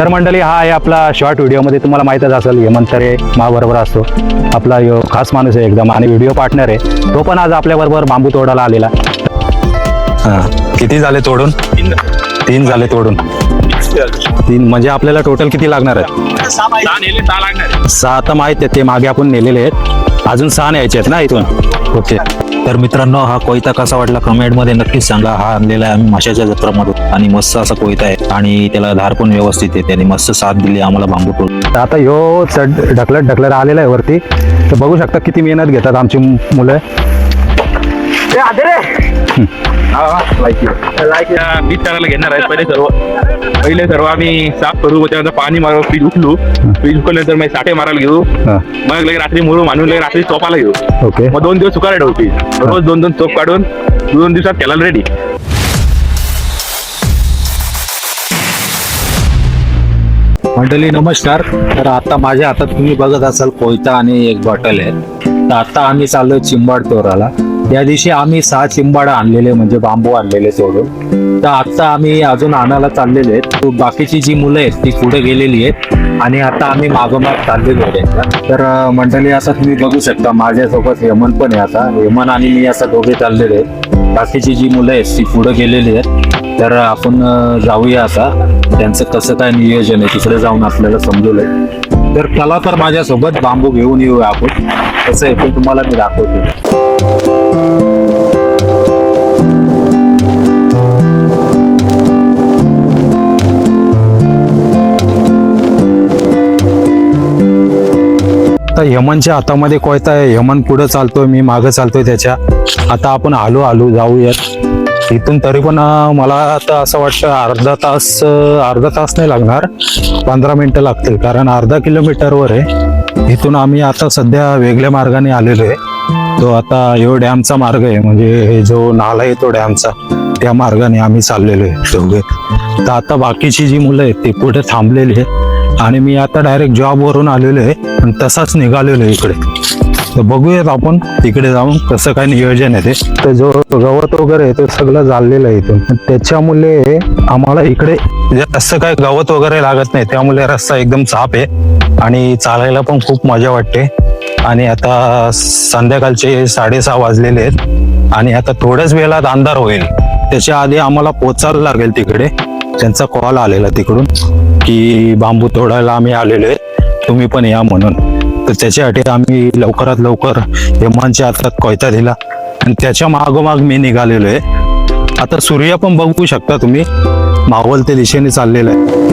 तर मंडळी, हा आहे आपला शॉर्ट व्हिडिओमध्ये. तुम्हाला माहीतच असेल हेमंत तरे माझ्याबरोबर असतो. आपला खास माणूस आहे एकदम आणि व्हिडिओ पार्टनर आहे. तो पण आज आपल्याबरोबर बांबू तोडायला आलेला. किती झाले तोडून? 3 झाले तोडून. 3 म्हणजे आपल्याला टोटल किती लागणार आहे? 6 तर माहित आहे, ते मागे आपण नेलेले आहेत. अजून 6 न्यायचे आहेत ना इथून. ओके. तर मित्रांनो, हा कोयता कसा वाटला कमेंटमध्ये नक्कीच सांगा. हा आणलेला आहे आम्ही माशाच्या जत्रामधून आणि मस्त असा कोयता आहे आणि त्याला धार पण व्यवस्थित आहे. त्याने मस्त साथ दिली आम्हाला बांबू तोड. आता ह्यो चढ ढकलत आलेला आहे वरती. तर बघू शकता किती मेहनत घेतात आमची मुलं. पीठ करायला घेणार आहे. पहिले सर्व आम्ही साफ करू, त्यानंतर पाणी मारू, पीठ उचलू. पीठ उचलल्यानंतर मग साठे मारायला घेऊ. मग लगे रात्री मुरू मानून लगे रात्री चोपाला घेऊ. ओके. मग 2 दिवस सुकायला ठेवू पीठ. रोज 2 चोप काढून 2 दिवसात केला रेडी. मंडळी नमस्कार. तर आता माझ्या हातात तुम्ही बघत असाल कोयता आणि एक बॉटल आहे. तर आता आम्ही चाललोय चिंबाड तोडायला. त्या दिवशी आम्ही 6 चिंबाड आणलेले, म्हणजे बांबू आणलेले तोडून. तर आता आम्ही अजून आणायला चाललेले आहेत. बाकीची जी मुलं आहेत ती पुढे गेलेली आहेत आणि आता आम्ही मागोमाग चाललेलो आहे. तर मंडळी, आता तुम्ही बघू शकता माझ्यासोबत हेमंत पण आहे. आता हेमंत आणि मी असं दोघे चाललेले आहेत. बाकीची जी मुलं आहेत ती पुढे गेलेली आहेत. तर आपण जाऊया आता. त्यांचं कसं काय नियोजन आहे तिकडे जाऊन आपल्याला समजवलंय. तर चला तर माझ्यासोबत बांबू घेऊन येऊया आपण. कसं आहे ते तुम्हाला मी दाखवतो. तर हेमंतच्या हातामध्ये कोयता आहे. हेमंत पुढे चालतोय, मी मागं चालतोय त्याच्या. आता आपण आलो जाऊयात इथून. तरी पण मला आता असं वाटतं अर्धा तास नाही लागणार, 15 मिनिटं लागतील. कारण अर्धा किलोमीटरवर आहे. इथून आम्ही आता सध्या वेगळ्या मार्गाने आलेलो आहे. तो आता यो डॅमचा मार्ग आहे, म्हणजे जो नाला आहे तो डॅमचा, त्या मार्गाने आम्ही चाललेलो आहे दोघे. तर आता बाकीची जी मुलं आहेत ती पुढे थांबलेली आहेत आणि मी आता डायरेक्ट जॉबवरून आलेलो आहे आणि तसाच निघालेलो आहे इकडे. तर बघूयात आपण तिकडे जाऊन कसं काय नियोजन आहे ते. तर जो गवत वगैरे आहे तो सगळं झालेलं आहे इथून. त्याच्यामुळे आम्हाला इकडे जास्त काय गवत वगैरे लागत नाही. त्यामुळे रस्ता एकदम साफ आहे आणि चालायला पण खूप मजा वाटते. आणि आता संध्याकाळचे 6:30 वाजलेले आहेत आणि आता थोड्याच वेळात अंधार होईल. त्याच्या आधी आम्हाला पोचायला लागेल तिकडे. त्यांचा कॉल आलेला तिकडून की बांबू तोडायला आम्ही आलेलो आहे, तुम्ही पण या म्हणून. तर त्याच्यासाठी आम्ही लवकरात लवकर हेमंतच्या हातात कोयता दिला आणि त्याच्या मागोमाग मी निघालेलो आहे. आता सूर्य पण बघू शकता तुम्ही, मावळत्या दिशेने चाललेला आहे.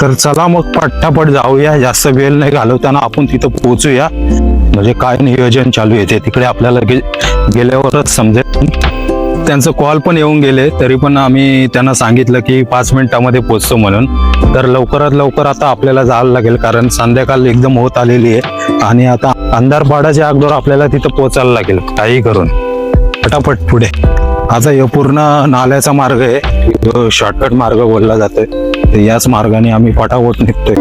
तर चला मग पटापट जाऊया, जास्त वेळ नाही घालवताना आपण तिथं पोहोचूया. म्हणजे काय नियोजन चालू आहे ते तिकडे आपल्याला गेल्यावरच समजेल. त्यांचं कॉल पण येऊन गेले, तरी पण आम्ही त्यांना सांगितलं की 5 मिनिटामध्ये पोहोचतो म्हणून. तर लवकरात लवकर आता आपल्याला जायला लागेल, कारण संध्याकाळ एकदम होत आलेली आहे आणि आता अंधार पाडायच्या अगोदर आपल्याला तिथं पोहोचायला लागेल काही करून. फटाफट पुढे. आता हे पूर्ण नाल्याचा मार्ग आहे, जो शॉर्टकट मार्ग बोलला जातोय. तर याच मार्गाने आम्ही फटाफट निघतोय.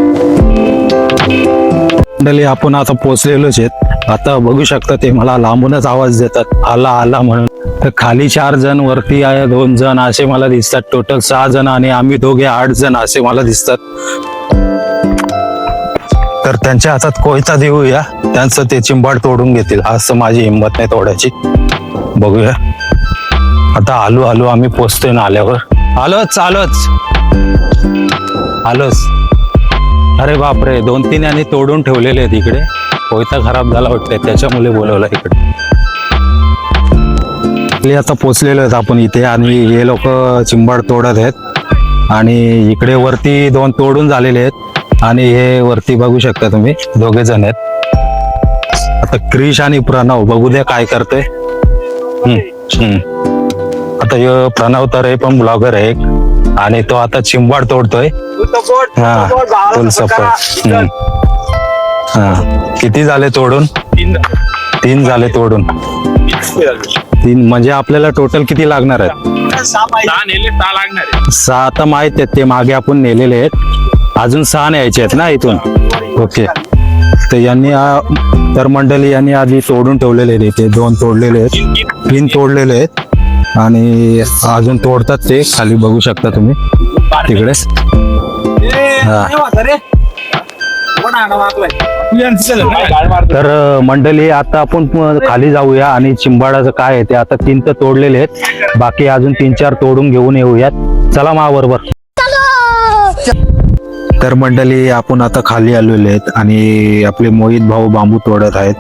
मंडळी, आपण आता पोहोचलेलोच आहेत. आता बघू शकता ते मला लांबूनच आवाज देतात, आला म्हणून. तर खाली 4 जण, वरती 2 जण असे मला दिसतात. टोटल 6 जण आणि आम्ही दोघे 8 जण असे मला दिसतात. तर त्यांच्या हातात कोयता देऊया, त्यांचं ते चिंबाड तोडून घेतील. असं माझी हिंमत नाही तोडायची. बघूया. आता आलो आम्ही पोचतोय ना. आल्यावर आलोच. अरे बापरे, 2-3 यांनी तोडून ठेवलेले आहेत इकडे. कोयता खराब झाला वाटतंय, त्याच्यामुळे बोलवला इकडे. आता पोचलेलो आहेत आपण इथे आणि हे लोक चिंबाड तोडत आहेत आणि इकडे वरती 2 तोडून झालेले आहेत आणि हे वरती बघू शकता तुम्ही 2 जण आहेत. आता क्रिश आणि प्रणव बघू द्या काय करतोय. आता हे प्रणव तर हे पण ब्लॉगर आहे आणि तो आता चिंबाड तोडतोय. फुल सपोर्ट. किती झाले तोडून? 3 झाले तोडून. 3 म्हणजे आपल्याला टोटल किती लागणार आहेत? 6 तर माहित आहेत, ते मागे आपण नेलेले आहेत. अजून 6 न्यायचे आहेत ना इथून. ओके. तर तर मंडळी यांनी आधी तोडून ठेवलेले आहेत इथे 2 तोडलेले आहेत 3 तोडलेले आहेत आणि अजून तोडतात ते खाली बघू शकता तुम्ही तिकडे हा तर मंडळी आता आपण खाली जाऊया आणि चिंबाडाचं काय आहे ते आता 3 तर तोडलेले आहेत बाकी अजून 3-4 तोडून घेऊन येऊयात चला माझ्याबरोबर तर मंडळी आपण आता खाली आलेले आहेत आणि आपले मोहित भाऊ बांबू तोडत आहेत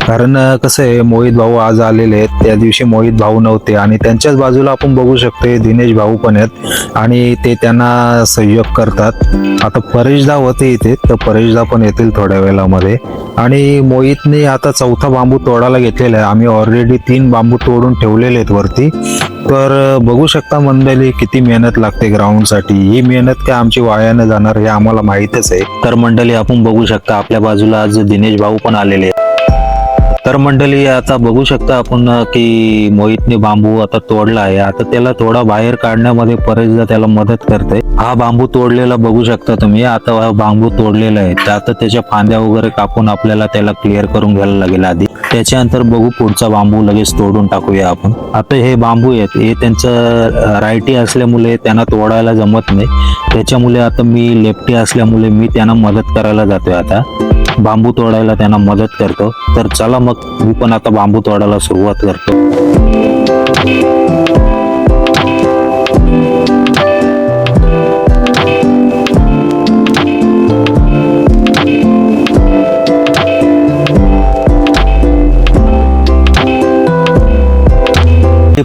कारण कसं आहे मोहित भाऊ आज आलेले आहेत त्या दिवशी मोहित भाऊ नव्हते आणि त्यांच्याच बाजूला आपण बघू शकतो दिनेश भाऊ पण आहेत आणि ते त्यांना सहयोग करतात आता परेशदा होते इथे तर परेशदा पण येतील थोड्या वेळामध्ये आणि मोहितने आता 4था बांबू तोडायला घेतलेला आहे आम्ही ऑलरेडी 3 बांबू तोडून ठेवलेले आहेत वरती तर बघू शकता मंडळी किती मेहनत लागते ग्राउंडसाठी ही मेहनत काय आमची वायाने जाणार हे आम्हाला माहितच आहे तर मंडळी आपण बघू शकता आपल्या बाजूला आज दिनेश भाऊ पण आलेले आहेत तर मंडळी आता बघू शकता आपण की मोहितने बांबू आता तोडला आहे आता त्याला थोडा बाहेर काढण्यामध्ये परेशदा त्याला मदत करते हा बांबू तोडलेला बघू शकता तुम्ही आता हा बांबू तोडलेला आहे तर आता त्याच्या फांद्या वगैरे कापून आपल्याला त्याला क्लिअर करून घ्यायला लागेल आधी त्याच्यानंतर बघू पुढचा बांबू लगेच तोडून टाकूया आपण आता हे बांबू आहेत हे त्यांचं रायटी असल्यामुळे त्यांना तोडायला जमत नाही त्याच्यामुळे आता मी लेफ्टी असल्यामुळे मी त्यांना मदत करायला जातोय आता बांबू तोडायला त्यांना मदत करतो तर चला मग मी पण आता बांबू तोडायला सुरुवात करतो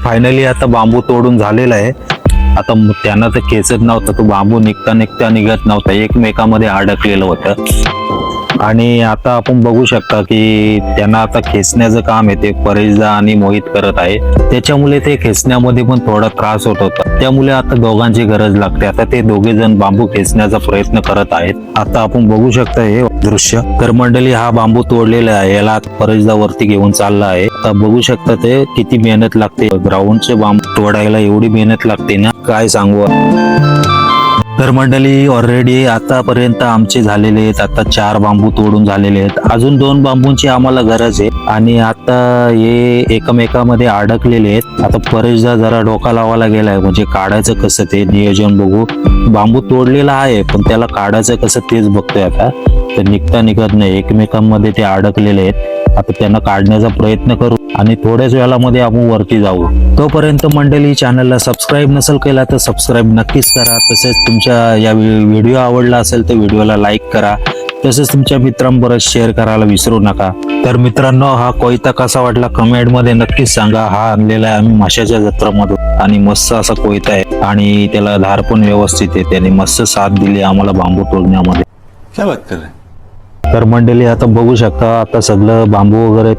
फायनली आता बांबू तोडून झालेला आहे आता त्यांना तर खेचत नव्हता तो बांबू निघता निघत नव्हता एकमेकामध्ये अडकलेलं होतं आणि आता आपण बघू शकता की त्यांना आता खेचण्याचं काम आहे ते परेशदा आणि मोहित करत आहे त्याच्यामुळे ते खेचण्यामध्ये पण थोडा त्रास होत होता त्यामुळे आता दोघांची गरज लागते आता ते दोघे जण बांबू खेचण्याचा प्रयत्न करत आहेत आता आपण बघू शकता हे दृश्य तर मंडळी हा बांबू तोडलेला आहे याला परेशदा वरती घेऊन चालला आहे आता बघू शकता ते किती मेहनत लागते ग्राउंडचे बांबू तोडायला एवढी मेहनत लागते ना काय सांगू तर मंडळी ऑलरेडी आतापर्यंत आमचे झालेले आहेत आता 4 बांबू तोडून झालेले आहेत अजून 2 बांबूंची आम्हाला गरज आहे आणि आता हे एकमेकामध्ये अडकलेले आहेत आता परेशदा जरा डोका लावायला गेलाय म्हणजे काढायचं कसं ते नियोजन बघू बांबू तोडलेला आहे पण त्याला काढायचं कसं तेच बघतोय आता तर निघता निघत नाही एकमेकांमध्ये ते अडकलेले आहेत आता त्यांना काढण्याचा प्रयत्न करू आणि थोड्याच वेळामध्ये आपण वरती जाऊ तोपर्यंत मंडळी चॅनलला सबस्क्राईब नसेल केला तर सबस्क्राईब नक्कीच करा तसेच तुमच्या या व्हिडिओ आवडला असेल तर व्हिडिओला लाईक करा तसेच तुमच्या मित्रांबरोबर शेअर करायला विसरू नका तर मित्रांनो हा कोयता कसा वाटला कमेंट मध्ये नक्कीच सांगा हा आणलेला आहे आम्ही माशाच्या जत्रामधून आणि मस्त असा कोयता आहे आणि त्याला धार पण व्यवस्थित आहे त्याने मस्त साथ दिली आम्हाला बांबू तोडण्यामध्ये क्या बात कर रहे हैं? तर मंडळी आता बघू शकता आता सगळं बांबू वगैरे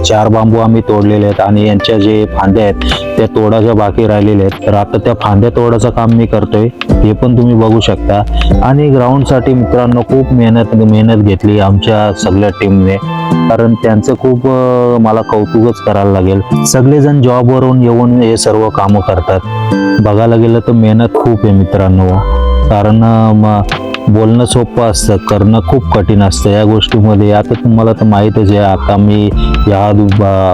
4 बांबू आम्ही तोडलेले आहेत आणि यांच्या जे फांद्या आहेत त्या तोडाच्या बाकी राहिलेल्या आहेत तर आता त्या फांद्या तोडाचं काम मी करतोय हे पण तुम्ही बघू शकता आणि ग्राउंडसाठी मित्रांनो खूप मेहनत घेतली आमच्या सगळ्या टीमने कारण त्यांचं खूप मला कौतुकच करायला लागेल सगळेजण जॉबवरून येऊन हे सर्व कामं करतात बघायला गेलं तर मेहनत खूप आहे मित्रांनो कारण बोलणं सोपं असतं करणं खूप कठीण असतं या गोष्टीमध्ये आता तुम्हाला तर माहीतच आहे आता मी या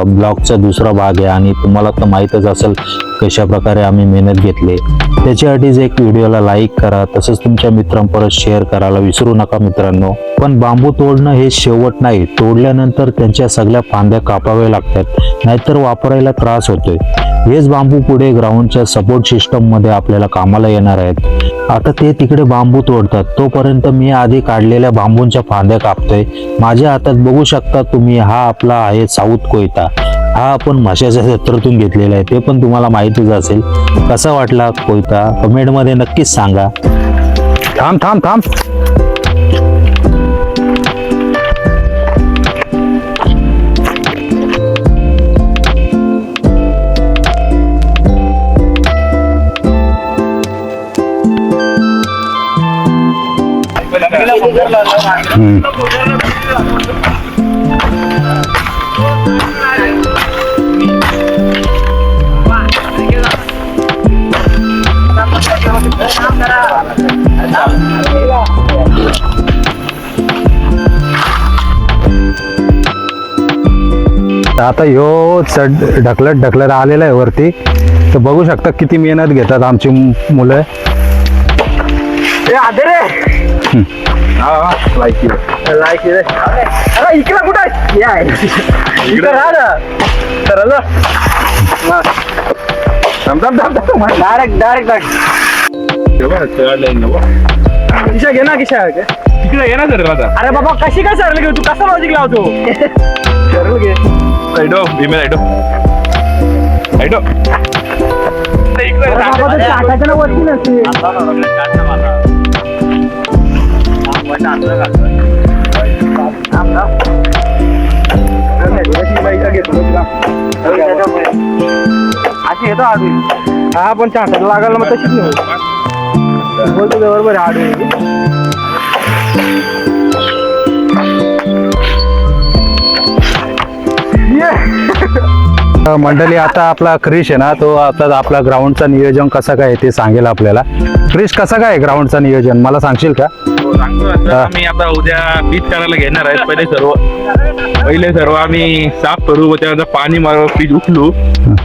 ब्लॉगचा दुसरा भाग आहे आणि तुम्हाला तर माहीतच असेल कशा प्रकारे आम्ही मेहनत घेतली त्याच्यासाठीच एक व्हिडिओला लाईक करा तसंच तुमच्या मित्रांपर्यंत शेअर करायला विसरू नका मित्रांनो पण बांबू तोडणं हे शेवट नाही तोडल्यानंतर त्यांच्या सगळ्या फांद्या कापाव्या लागतात नाहीतर वापरायला त्रास होतोय हेच बांबू पुढे ग्राउंडच्या सपोर्ट सिस्टम मध्ये आपल्याला कामाला येणार आहेत आता ते तिकडे बांबू तोडतात तोपर्यंत मी आधी काढलेल्या बांबूंच्या फांद्या कापतोय माझ्या हातात बघू शकता तुम्ही हा आपला आहे साऊथ कोयता हा आपण माशाच्या जत्रेतून घेतलेला आहे ते पण तुम्हाला माहितीच असेल कसा वाटला कोयता कमेंट मध्ये नक्कीच सांगा थांब थांब थांब आता ह्यो चढ ढकलत आलेला आहे वरती. तर बघू शकता किती मेहनत घेतात आमची मुलं. इकडे कुठं किशा घे ना किशा तिकडे ये ना सर आता. अरे बाबा कशी काय सरळ घेऊ तू कसा लॉजिक लावतो सरळ घे ऐडो भीमे ऐडो ऐडो इकडे टाकायचं वरती नसते हा पण चाटायला लागायला मग तशीच नाही बोलतो बरोबर मंडळी आता आपला क्रिश आहे ना, तो आता आपला ग्राउंडचा नियोजन कसं काय ते सांगेल आपल्याला. क्रिश कसं काय ग्राउंडचा नियोजन मला सांगशील का? आम्ही आता उद्या पीच करायला घेणार आहे. पहिले सर्व आम्ही साफ करू, त्यानंतर पाणी मारू, पीच उकलू.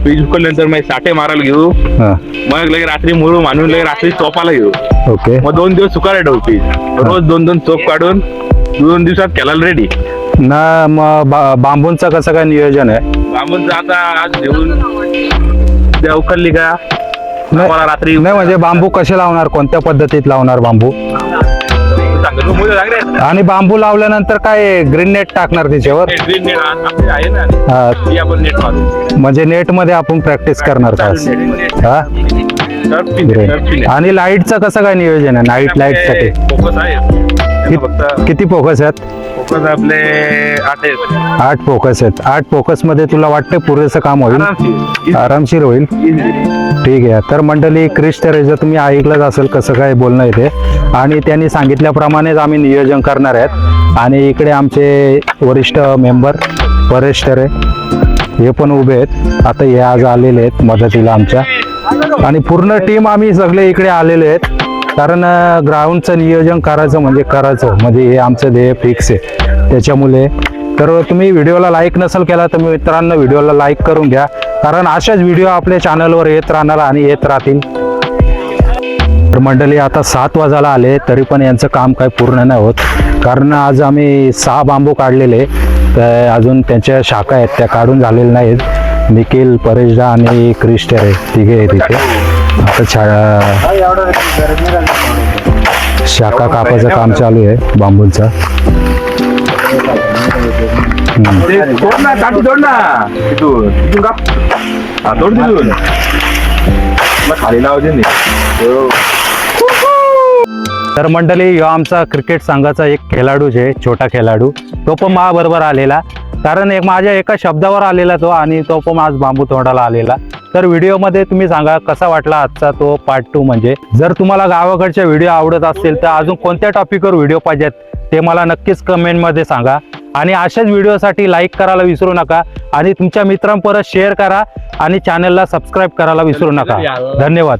पीच उकल्यानंतर मग साठे मारायला घेऊ. मग लगे रात्री मुरू मानून लगे रात्री चोपाला घेऊ. ओके. मग 2 दिवस सुकायला ठेवू पीच. रोज 2-2 चोप काढून 2 दिवसात खेळायला रेडी ना. मग बांबूंचं कसं काय नियोजन आहे? बांबूंचं आता आज घेऊन उद्या उकलली का आम्हाला रात्री नाही म्हणजे बांबू कसे लावणार, कोणत्या पद्धतीत लावणार बांबू? सांगतो मुलं लागले आणि बांबू लावल्यानंतर काय ग्रीन नेट टाकणार त्याच्यावर? ग्रीन नेट आपले आहे ना, ती आपण नेट मारू. म्हणजे नेट मध्ये आपण प्रॅक्टिस करणार का? हा. Great. आणि लाईटचं कसं काय नियोजन आहे? नाईट लाईट साठी फोकस आहे फक्त. किती फोकस आहेत? फोकस आपले 8 आहेत. 8 फोकस आहेत. 8 फोकस मध्ये तुला वाटतं पुरेसं काम होईल? आरामशीर होईल. ठीक आहे. तर मंडळी क्रिश तेरेचं तुम्ही ऐकलंच असेल कसं काय बोलणं आहे ते, आणि त्यांनी सांगितल्याप्रमाणेच आम्ही नियोजन करणार आहेत. आणि इकडे आमचे वरिष्ठ मेंबर परेश तेरे हे पण उभे आहेत. आता हे आज आलेले आहेत मदतीला आमच्या, आणि पूर्ण टीम आम्ही सगळे इकडे आलेले आहेत. कारण ग्राउंडचं नियोजन करायचं म्हणजे हे आमचं ध्येय फिक्स आहे. त्याच्यामुळे तर तुम्ही व्हिडिओला लाईक नसेल केला तर मित्रांनो व्हिडिओला लाईक करून घ्या, कारण अशाच व्हिडिओ आपल्या चॅनलवर येत राहणार आणि येत राहतील. तर मंडळी आता 7 वाजायला आले तरी पण यांचं काम काय पूर्ण नाही होत, कारण आज आम्ही 6 बांबू काढलेले, तर अजून त्यांच्या शाखा आहेत त्या काढून झालेल्या नाहीत. निखिल, परेशदा आणि क्रिश तेरे तिघे आहेत इथे. आता शाखा कापाचं काम चालू आहे बांबूंचा. खाली लावते. तर मंडळी ह्यो आमचा क्रिकेट संघाचा एक खेळाडू आहे, छोटा खेळाडू. तो पण माझ्याबरोबर आलेला, कारण माझ्या एका शब्दावर आलेला तो, आणि तो पण आज बांबू तोडायला आलेला. तर व्हिडिओमध्ये तुम्ही सांगा कसा वाटला आजचा तो पार्ट 2. म्हणजे जर तुम्हाला गावाकडच्या व्हिडिओ आवडत असतील तर अजून कोणत्या टॉपिकवर व्हिडिओ पाहिजेत ते मला नक्कीच कमेंटमध्ये सांगा. आणि अशाच व्हिडिओसाठी लाईक करायला विसरू नका, आणि तुमच्या मित्रांपर्यंत शेअर करा, आणि चॅनलला सबस्क्राईब करायला विसरू नका. धन्यवाद.